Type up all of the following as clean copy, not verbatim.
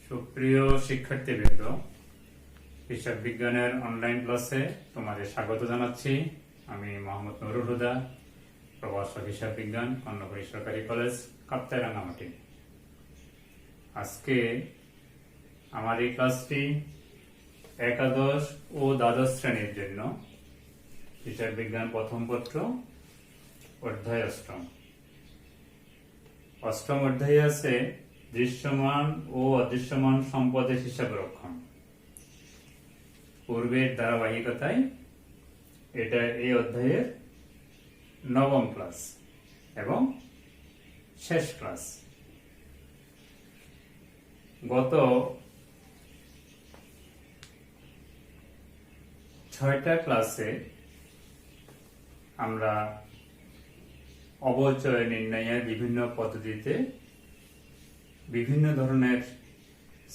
সুপ্রিয় শিক্ষার্থীবৃন্দ, হিসাব বিজ্ঞানের অনলাইন ক্লাসে তোমাদের স্বাগত জানাচ্ছি। আমি মোহাম্মদ নুরুল হুদা, প্রভাষক হিসাব বিজ্ঞান, কর্ণফুলী সরকারি কলেজ, কাপ্তাই রাঙ্গামাটি। আজকে আমার এই ক্লাসটি একাদশ ও দ্বাদশ শ্রেণীর জন্য হিসাব বিজ্ঞান প্রথম পত্র অধ্যায় অষ্টম অধ্যায়ে আছে দৃশ্যমান ও অদৃশ্যমান সম্পদের হিসাব রক্ষণ। পূর্বের ধারাবাহিকতায় এটা এই অধ্যায়ের নবম ক্লাস এবং শেষ ক্লাস। গত 6টা ক্লাসে আমরা অবচয় নির্ণয়ের বিভিন্ন পদ্ধতিতে বিভিন্ন ধরনের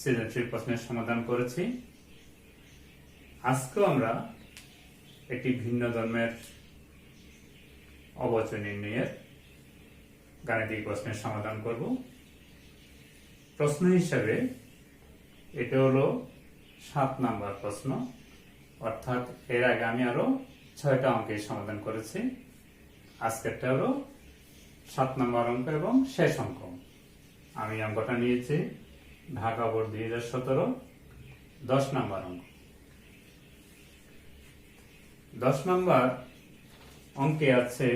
সৃজনশীল প্রশ্নের সমাধান করেছি। আজকেও আমরা একটি ভিন্ন ধর্মের অবচয় নির্ণয়ের গাণিতিক প্রশ্নের সমাধান করব। প্রশ্ন হিসাবে এটা হলো 7 নাম্বার প্রশ্ন, অর্থাৎ এর আগে আমি আরো 6টা অঙ্কের সমাধান করেছি। আজকেরটা হলো 7 নাম্বার অঙ্ক এবং শেষ অঙ্ক। আমি অঙ্কটা নিয়েছি ঢাকা বোর্ড 2017 10 নাম্বার অঙ্ক। 10 নাম্বার অঙ্কে আছে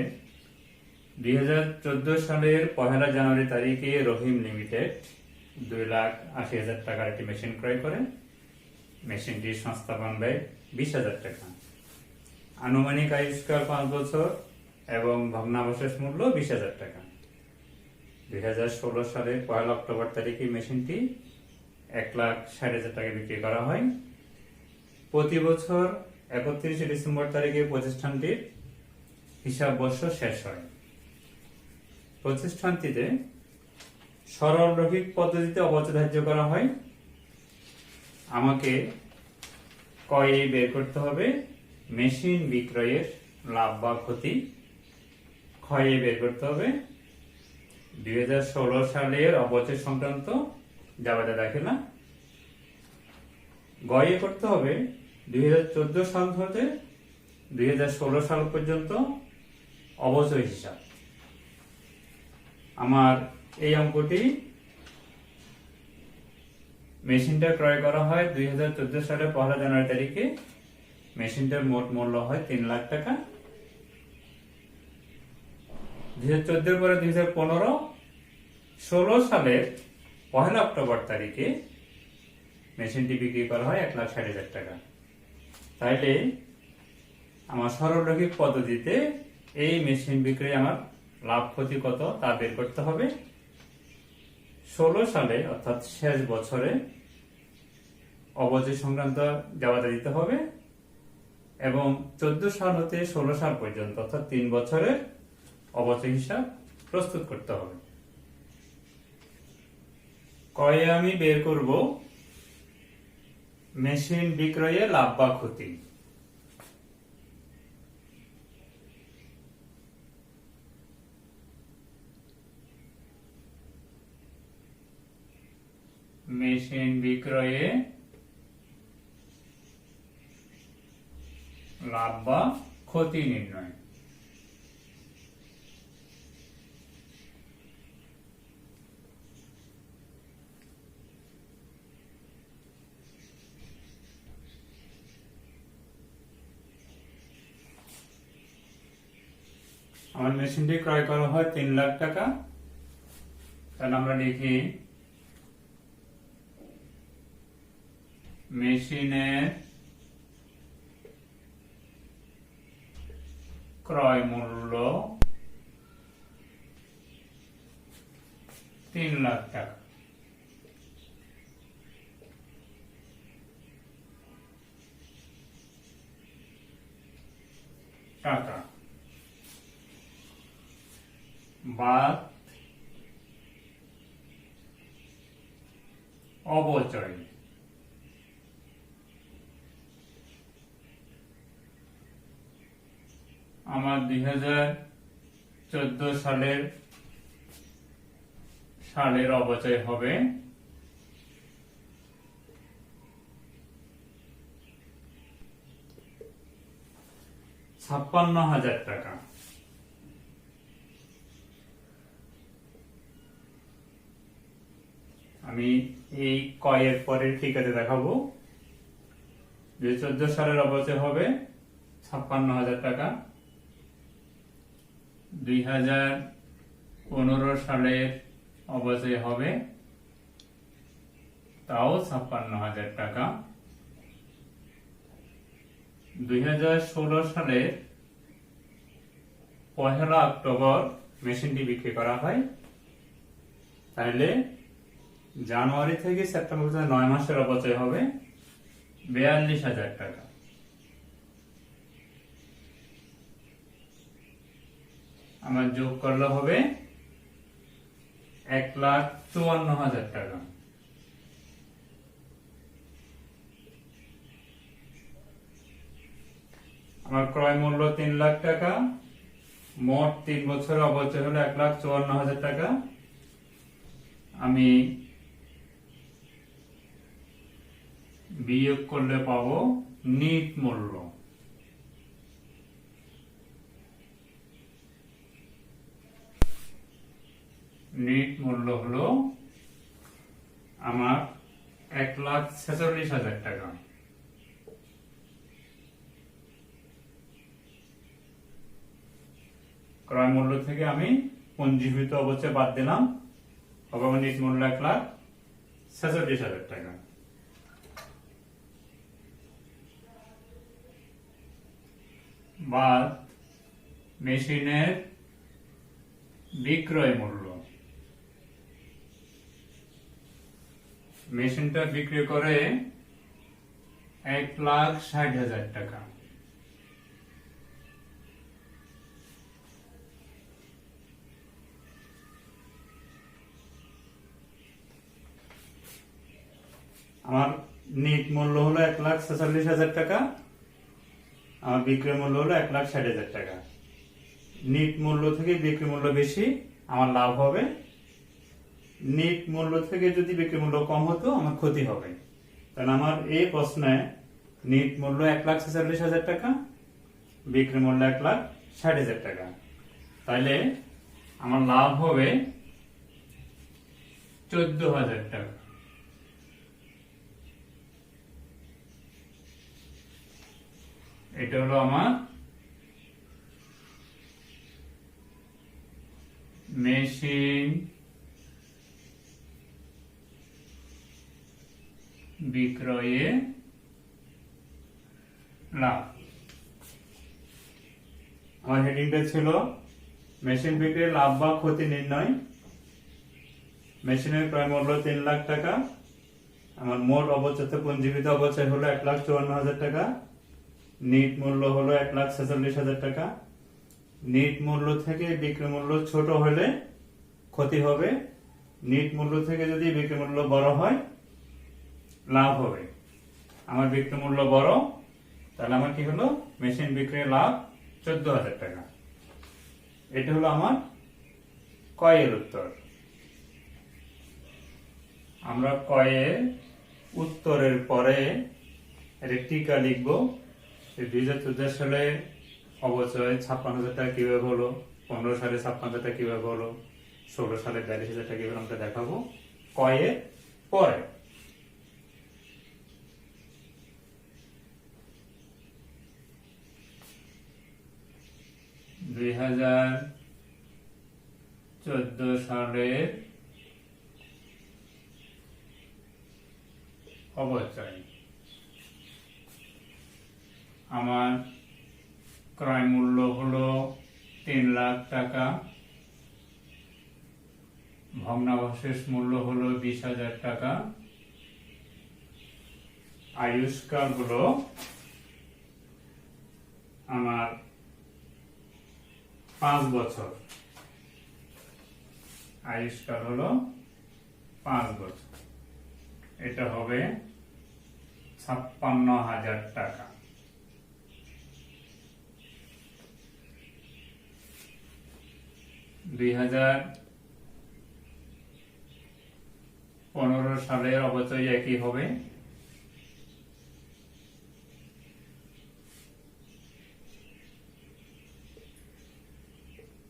2014 সালের 1 জানুয়ারি তারিখে রহিম লিমিটেড 2,80,000 টাকার একটি মেশিন ক্রয় করে। মেশিনটির সংস্থাপন ব্যয় 20,000 টাকা। আনুমানিক আয়ুষ্কাল 5 বছর এবং ভগ্নাবশেষ মূল্য 20,000 টাকা। 2016 সালের 1 অক্টোবর তারিখে মেশিনটি 1,60,000 টাকা বিক্রি করা হয়। প্রতি বছর 31 ডিসেম্বর তারিখে প্রতিষ্ঠানটির হিসাব বর্ষ শেষ হয়। প্রতিষ্ঠানটিতে সরল রৈখিক পদ্ধতিতে অবচয় ধার্য করা হয়। আমাকে কয়ে বের করতে হবে মেশিন বিক্রয়ের লাভ বা ক্ষতি। ক্ষয়ে বের করতে হবে 2016 সালের অবচয় সংক্রান্ত জাবেদা দাখিলা। গয়ে করতে হবে 2014 সাল হতে 2016 সাল পর্যন্ত অবচয় হিসাব। আমার এই অঙ্কটি মেশিনটা ক্রয় করা হয় 2014 সালের 1 জানুয়ারি তারিখে। মেশিনটার মোট মূল্য হয় 3 লাখ টাকা। 2014 পরে 2015 16 সালের 1 অক্টোবর তারিখে মেশিনটি বিক্রি করা হয় 1,60,000 টাকা। তাইলে আমার সরল রৈখিক পদ্ধতিতে এই মেশিন বিক্রয়ে আমার লাভ ক্ষতি কত তা বের করতে হবে। 16 সালে অর্থাৎ শেষ বছরে অবচয় সংক্রান্ত জাবেদা দিতে হবে এবং 14 সাল হতে 16 সাল পর্যন্ত অর্থাৎ 3 বছরের অবচয় হিসাব প্রস্তুত করতে হবে। কয়ে আমি বের করব মেশিন বিক্রয়ে লাভ বা ক্ষতি। মেশিন বিক্রয়ে লাভ বা ক্ষতি নির্ণয়। আমার মেশিনটি ক্রয় করা হয় 3 লাখ টাকা। তাহলে আমরা লিখি মেশিনের ক্রয় মূল্য 3 লাখ টাকা। টাকা বাদ অবচয়। আমার 2014 সালের অবচয় হবে 56,000 টাকা। আমি এই কয়ের পরের ঠিকাতে দেখাবো যে 14 সালের অবচয় হবে 56,000 টাকা, 2015 সালের অবচয় হবে তাও 56,000 টাকা, 2016 সালের 1 অক্টোবর মেশিনটি বিক্রি করা হয়, তাহলে জানুয়ারি থেকে সেপ্টেম্বর পর্যন্ত 9 মাসের অপচয় হবে 42,000 টাকা। আমার যোগ করলে হবে 1,54,000 টাকা। আমার ক্রয় মূল্য 3 লাখ টাকা, মোট 3 বছরের অবচয় হলো 1,54,000 টাকা। আমি বিয়োগ করলে পাবো নিট মূল্য। নিট মূল্য হলো আমার 1,46,000 টাকা। ক্রয় মূল্য থেকে আমি পঞ্জীভূত অবচয় বাদ দিলাম, হবে আমার নিট মূল্য 1,46,000 টাকা। বাদ মেশিনের বিক্রয় মূল্য। মেশিনটা বিক্রি করে 1,60,000 টাকা। আমার নিট মূল্য হলো 1,46,000 টাকা, আমার বিক্রয় মূল্য হলো 1,60,000 টাকা। নিট মূল্য থেকে বিক্রয় মূল্য বেশি, আমার লাভ হবে। নিট মূল্য থেকে যদি বিক্রয় মূল্য কম হতো আমার ক্ষতি হবে। কারণ আমার এই প্রশ্নে নিট মূল্য 1,46,000 টাকা, বিক্রয় মূল্য 1,60,000 টাকা, তাইলে আমার লাভ হবে 14,000 টাকা। এটা হলো আমার মেশিন বিক্রয়ে লাভ। আমার হেডিংটা ছিল মেশিন বিক্রয়ে লাভ বা ক্ষতি নির্ণয়। মেশিনের ক্রয় মূল্য 3 লাখ টাকা, আমার মোট অবচয় পঞ্জীবিত অবচয় হলো 1,54,000 টাকা, নিট মূল্য হলো 1,46,000 টাকা। নিট মূল্য থেকে বিক্রয় মূল্য ছোট হলে ক্ষতি হবে, নিট মূল্য থেকে যদি বিক্রয় মূল্য বড় হয় লাভ হবে। আমার বিক্রয় মূল্য বড়, তাহলে আমার কি হলো মেশিন বিক্রয় লাভ 14,000 টাকা। এটা হলো আমার কয়ের উত্তর। আমরা কয়ের উত্তরের পরে টিকা লিখবো। 2014 সালে অবচয় 56,000 টাকা কিভাবে হলো, 15 সালে 56,000 টাকা কিভাবে হলো, 16 সালে 42,000 টাকা কিভাবে আমরা দেখাবো কয়ের পরে। $2014 সালের অবচয়। আমার ক্রয় মূল্য হলো 3 লাখ টাকা, ভগ্নাবশেষ মূল্য হলো 20,000 টাকা, আয়ুষ্কাল হলো আমার 5 বছর। আয়ুষ্কাল হলো 5 বছর। এটা হবে 56,000 টাকা। $2015 সালের অবচয় একই হবে।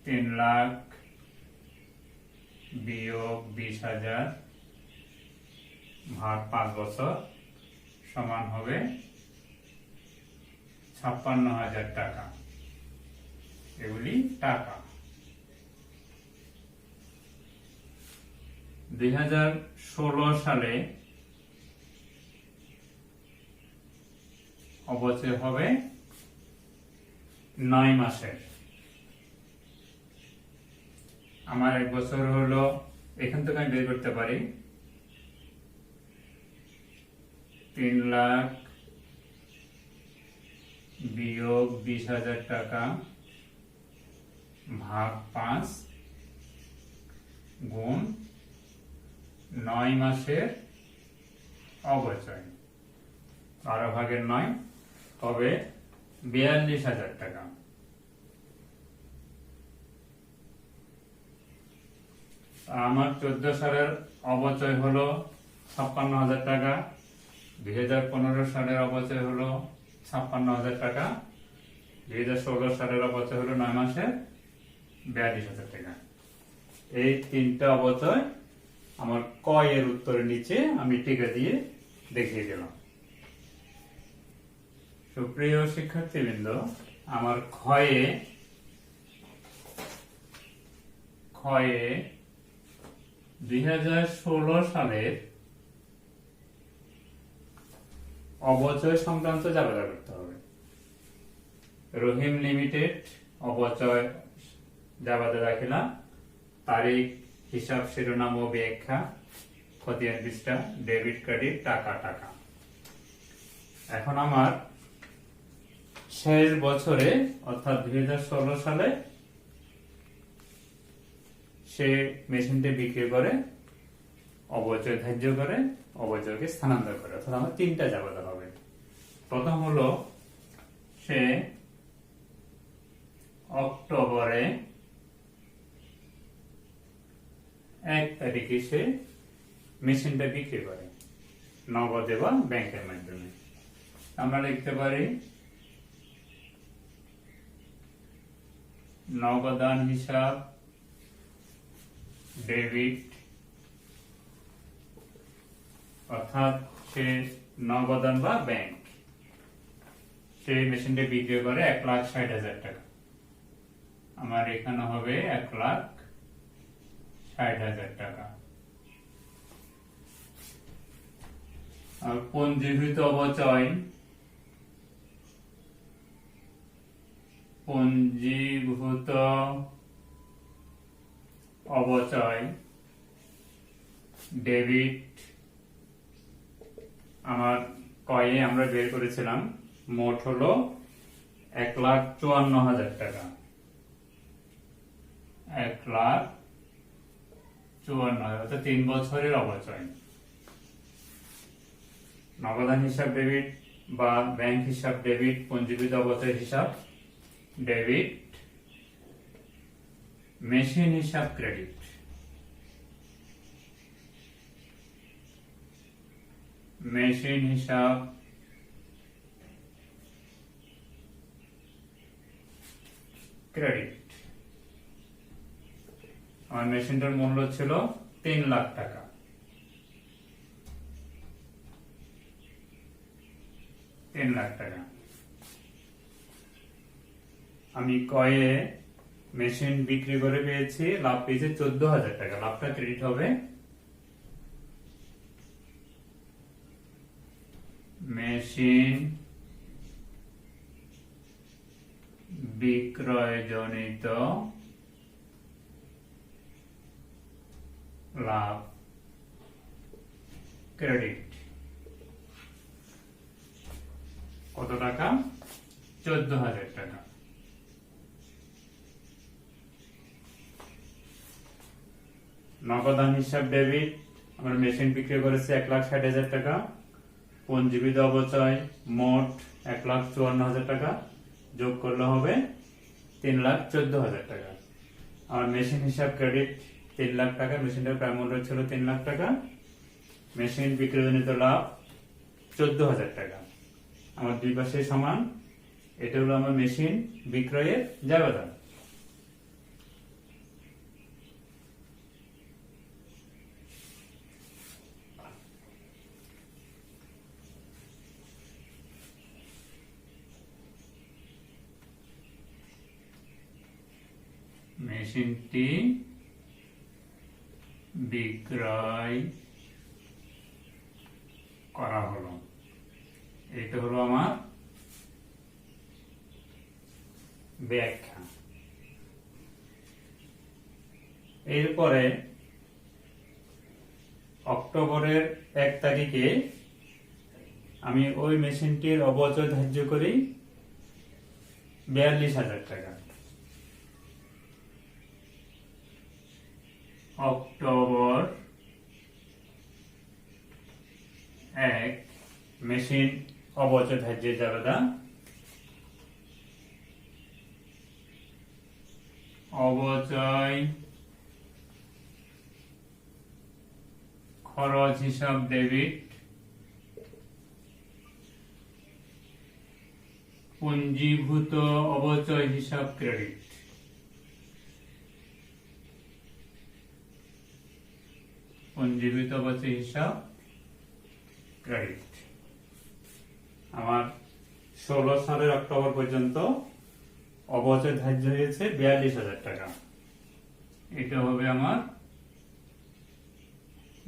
3 লাখ বিয়োগ 20,000 ভাগ 5 বছর সমান হবে 56,000 টাকা। এগুলি টাকা। 2016 সালে অবচয় হবে 9 মাসের। আমার 1 বছর হলো, এখান থেকে আমি বের করতে পারি 3 লাখ বিয়োগ 20,000 টাকা ভাগ 5 গুণ 9 মাসের অবচয়। 12 ভাগের 9 হবে 42,000 টাকা। আমার 14 সালের অবচয় হলো 56,000 টাকা, 2015 সালের অবচয় হলো 56,000 টাকা, 2016 সালের অবচয় হলো 9 মাসে 42,000 টাকা। এই তিনটা অবচয় আমার ক এর উত্তরের নিচে আমি টিকা দিয়ে দেখিয়ে দিলাম। সুপ্রিয় শিক্ষার্থীবৃন্দ, আমার ক্ষয়ে 2016 সালের অবচয় সংক্রান্ত জাবেদা করতে হবে। রহিম লিমিটেড অবচয় জাবেদা রাখিলাম, তারিখ, হিসাব, শিরোনাম ও ব্যাখ্যা, খতিয়ান পৃষ্ঠা, ডেবিট ক্রেডিট, টাকা টাকা। এখন আমার শেষ বছরে অর্থাৎ 2016 সালে সে মেশিনটি বিক্রি করে অবচয় ধার্য করে অবচয়কে স্থানান্তর করে, অর্থাৎ আমার 3টা জাবেদা হবে। প্রথম হলো সে অক্টোবরে 1 তারিখে সে মেশিনটা বিক্রি করে নগদে বা ব্যাংকের মাধ্যমে। আমরা লিখতে পারি নগদান হিসাব ডেবিট, অর্থাৎ সে নগদান বা ব্যাংক, সেই মেশিনটা বিক্রি করে 1,60,000 টাকা। আমার এখানে হবে 1,60,000 টাকা। আর পঞ্জীভূত অবচয়, পঞ্জীভূত অবচয় ডেবিট, আমার কয়ে আমরা বের করেছিলাম মোট হলো 1,54,000 টাকা। 1,54,000, অর্থাৎ 3 বছরের অবচয়। নগদান হিসাব ডেবিট বা ব্যাংক হিসাব ডেবিট, পঞ্জীভূত অবচয় হিসাব ডেবিট, মেশিন হিসাব ক্রেডিট। মেশিন হিসাব ক্রেডিট। আমার মেশিনটার মূল্য ছিল 3 লাখ টাকা। 3 লাখ টাকা। আমি কয়ে মেশিন বিক্রি করে পেয়েছি, লাভ পেয়েছি 14,000 টাকা। লাভটা ক্রেডিট হবে মেশিন বিক্রয়জনিত লাভ ক্রেডিট। কত টাকা? 14,000 টাকা। নগদান হিসাব ডেবিট, আমরা মেশিন বিক্রি করেছি 1,60,000 টাকা। পঞ্জীবিত অবচয় মোট 1,54,000 টাকা, যোগ করলে হবে 3,14,000 টাকা। আর মেশিন হিসাব ক্রেডিট 3 লাখ টাকা, মেশিনটার প্রায় মূল্য ছিল 3 লাখ টাকা। মেশিন বিক্রয়জনিত লাভ 14,000 টাকা। আমার দুই পাশে সমান। এটা হলো আমার মেশিন বিক্রয়ের জাবেদা। মেশিনটি বিক্রয় করা হলো। এটা হলো আমার ব্যাখ্যা। এরপরে অক্টোবরের 1 তারিখে আমি ওই মেশিনটির অবচয় ধার্য করি 42,000 টাকা। অক্টোবর 1 মেশিন অবচয় ধার্যের জাবেদা অবচয় খরচ হিসাব ডেবিট, পুঞ্জীভূত অবচয় হিসাব ক্রেডিট। পুঞ্জীভূত অবচয় হিসাব ক্রেডিট। আমার 16 সালের অক্টোবর পর্যন্ত অবচয় ধার্য হয়েছে 42,000 টাকা। এটা হবে আমার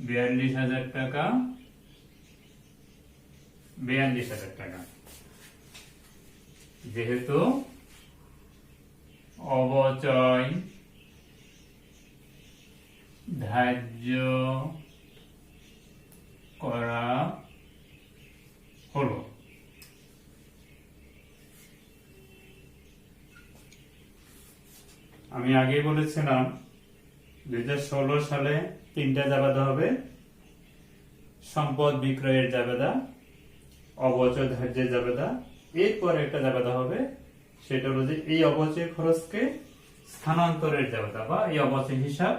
42,000 টাকা, 42,000 টাকা। যেহেতু অবচয় ধার্য করা হলো, আমি আগেই বলেছিলাম 2016 সালে 3টা জাবেদা হবে। সম্পদ বিক্রয়ের জাবেদা, অবচয় ধার্যের জাবেদা, এরপর একটা জাবেদা হবে, সেটা হলো যে এই অবচয় খরচকে স্থানান্তরের জাবেদা বা এই অবচয় হিসাব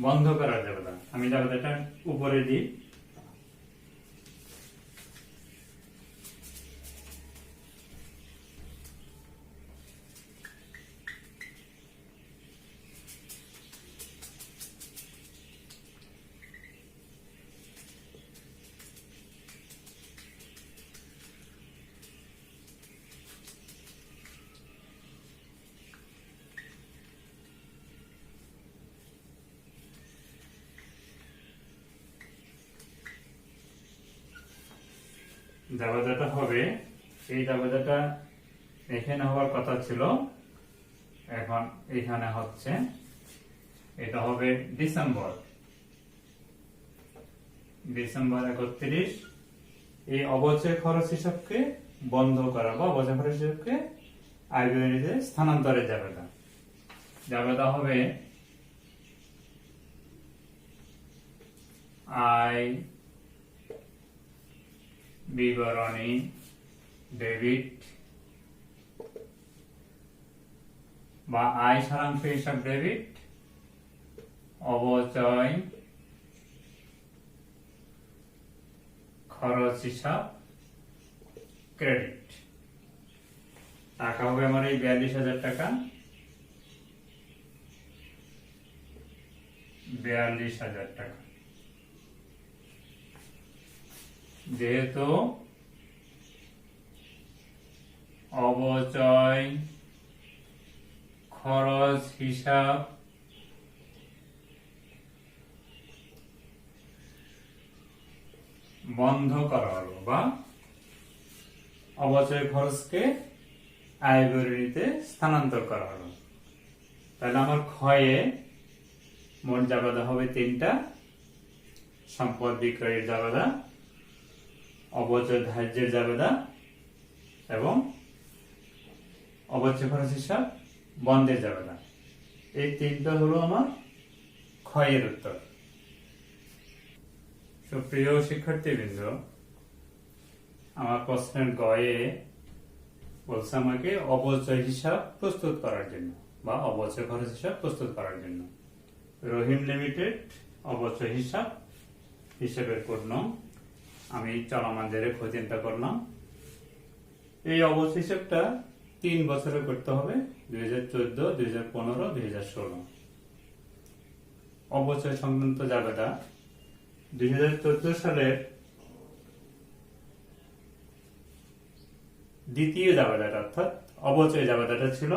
বন্ধ করার জাবেদা। আমি জাবেদাটা উপরে দিই। জাবেদাটা হবে, এই জাবেদাটা এখানে হওয়ার কথা ছিল, এখন এখানে হচ্ছে। এটা হবে ডিসেম্বর 31, এই অবচয় খরচ হিসাবকে বন্ধ করা বা অবচয় খরচ হিসাবকে আয় বিবরণীতে স্থানান্তরের জাবেদা। জাবেদা হবে আয় বিবরণী ডেবিট বা আয় সারাংশ হিসাব ডেবিট, অবচয় খরচ হিসাব ক্রেডিট। টাকা হবে আমার এই 42,000 টাকা, 42,000 টাকা। যেহেতু অবচয় খরচ হিসাব বন্ধ করা হলো বা অবচয় খরচকে আয় বিবরণীতে স্থানান্তর করা হলো, তাহলে আমার ক্ষয়ে মোট জাবেদা হবে 3টা। সম্পদ বিক্রয়ের জাবেদা, অবচয় ধার্যের জাবেদা এবং অবচয় খরচ হিসাব বন্ধের জাবেদা। এই 3টা হলো আমার ক্ষয়ের উত্তর। সুপ্রিয় শিক্ষার্থীবৃন্দ, আমার প্রশ্নের গয়ে বলছে আমাকে অবচয় হিসাব প্রস্তুত করার জন্য বা অবচয় খরচ হিসাব প্রস্তুত করার জন্য। রহিম লিমিটেড অবচয় হিসাবের পূর্ণ আমি চলমান জেরে চিন্তা করলাম। এই অবচয় হিসাবটা 3 বছরে করতে হবে, 2014, 2015, 2016। অবচয় সংক্রান্ত জাবেদা 2014 সালের দ্বিতীয় জাবেদাটা অর্থাৎ অবচয় জাবেদাটা ছিল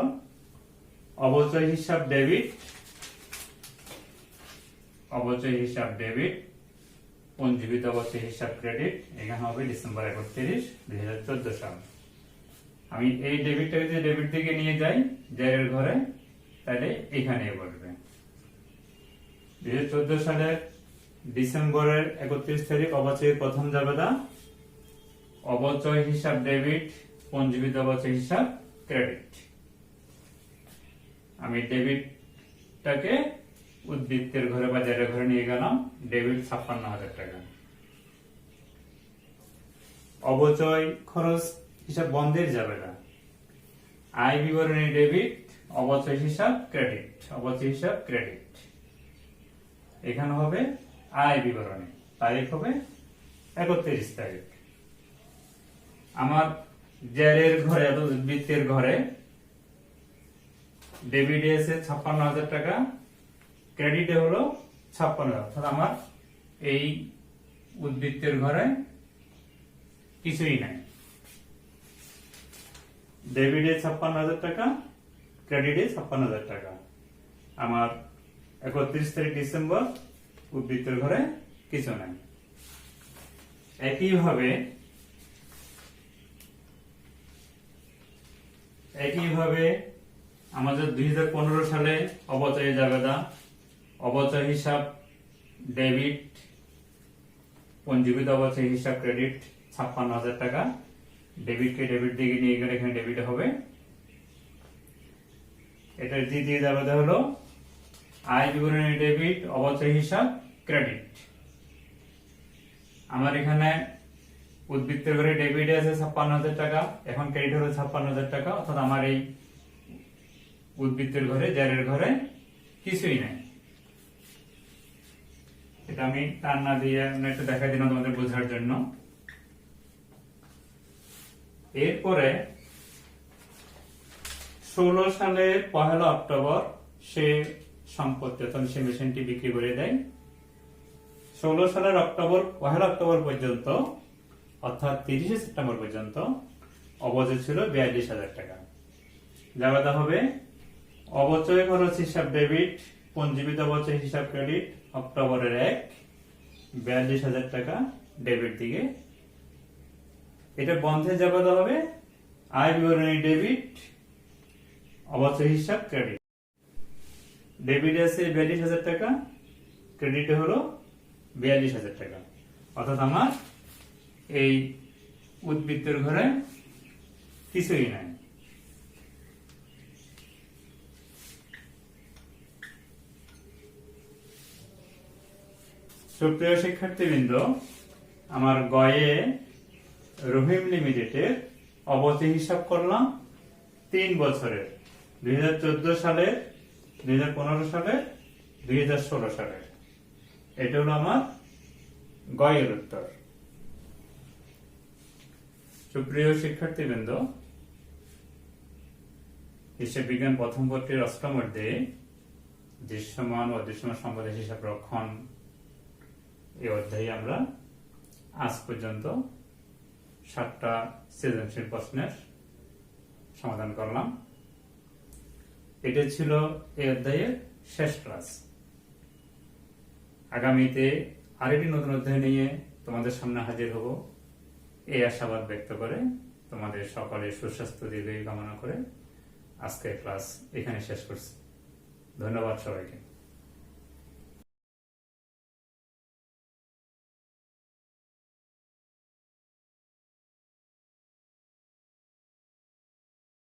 অবচয় হিসাব ডেবিট, অবচয় হিসাব ডেবিট, পঞ্জীবিত অবচয় হিসাব ক্রেডিট। এখানে হবে ডিসেম্বর 31, 2014 সাল। আমি এই ডেবিটটাকে যদি ডেবিট দিকে নিয়ে যাই জেরের ঘরে, তাহলে এখানে বসবে। 2014 সালের ডিসেম্বরের 31 তারিখ অবচয়ের প্রথম জাবেদা, অবচয় হিসাব ডেবিট, পঞ্জীবিত অবচয় হিসাব ক্রেডিট। আমি ডেবিটটাকে উদ্বৃত্তের ঘরে বা জেরের ঘরে নিয়ে গেলাম, ডেবিট 56,000 টাকা। অবচয় খরচ হিসাব বন্ধের জাবেদা, আয় বিবরণী ডেবিট, অবচয় হিসাব ক্রেডিট, অবচয় হিসাব ক্রেডিট। এখানে হবে আয় বিবরণী, তারিখ হবে 31 তারিখ। আমার জেরের ঘরে উদ্বৃত্তের ঘরে ডেবিটে আছে 56,000 টাকা, ক্রেডিটে হলো 56,000। অর্থাৎ আমার এই উদ্বৃত্তের ঘরে কিছুই নাই। ডেবিটে 56,000 টাকা, ক্রেডিটে 56,000 টাকা। আমার 31 তারিখ ডিসেম্বর উদ্বৃত্তের ঘরে কিছু নাই। একইভাবে আমাদের 2015 সালে অবচয় জাবেদা, অবচয় হিসাব ডেবিট, পঞ্জীবিত অবচয় হিসাব ক্রেডিট 56,000 টাকা। ডেবিটকে ডেবিট দিকে নিয়ে গেলে এখানে ডেবিট হবে। এটার দ্বিতীয় জাবেদা হলো আয় বিবরণী ডেবিট, অবচয় হিসাব ক্রেডিট। আমার এখানে উদ্বৃত্তের ঘরে ডেবিটে আছে 56,000 টাকা, এখন ক্রেডিট হলো 56,000 টাকা। অর্থাৎ আমার এই উদ্বৃত্তের ঘরে জেরের ঘরে কিছুই নাই। এটা আমি টান না দিয়ে একটু দেখাই দিলাম তোমাদের বোঝার জন্য। এরপরে 16 সালের 1 অক্টোবর সে সম্পত্তি অর্থাৎ সে মেশিনটি বিক্রি করে দেয়। 16 সালের 1 অক্টোবর পর্যন্ত অর্থাৎ 30 সেপ্টেম্বর পর্যন্ত অবচয় ছিল 42,000 টাকা। জাবেদা হবে অবচয় খরচ হিসাব ডেবিট, পঞ্জীবিত অবচয় হিসাব ক্রেডিট, অক্টোবরের 1, 42,000 টাকা ডেবিট দিকে। এটা বন্ধের জাবেদা হবে আয় বিবরণী ডেবিট, অবচয় হিসাব ক্রেডিট। ডেবিটে আছে 42,000 টাকা, ক্রেডিটে হলো 42,000 টাকা। অর্থাৎ আমার এই উদ্বৃত্তের ঘরে কিছুই নাই। সুপ্রিয় শিক্ষার্থীবৃন্দ, আমার গয়ে রহিম লিমিটেডের অবচয় হিসাব করলাম 3 বছরের, 2014 সালের, 2015 সালের, 2016 সালের। এটা হলো আমার গয়ের উত্তর। সুপ্রিয় শিক্ষার্থীবৃন্দ, হিসাব বিজ্ঞান প্রথম পত্রের 8ম অধ্যায়ে দৃশ্যমান ও অদৃশ্যমান সম্পদের হিসাব রক্ষণ এই অধ্যায়ে আমরা আজ পর্যন্ত 7টা সৃজনশীল প্রশ্নের সমাধান করলাম। এটা ছিল এই অধ্যায়ের শেষ ক্লাস। আগামীতে আরেকটি নতুন অধ্যায় নিয়ে তোমাদের সামনে হাজির হব এই আশাবাদ ব্যক্ত করে তোমাদের সকলের সুস্বাস্থ্য দীর্ঘায়ু কামনা করে আজকের ক্লাস এখানে শেষ করছি। ধন্যবাদ সবাইকে।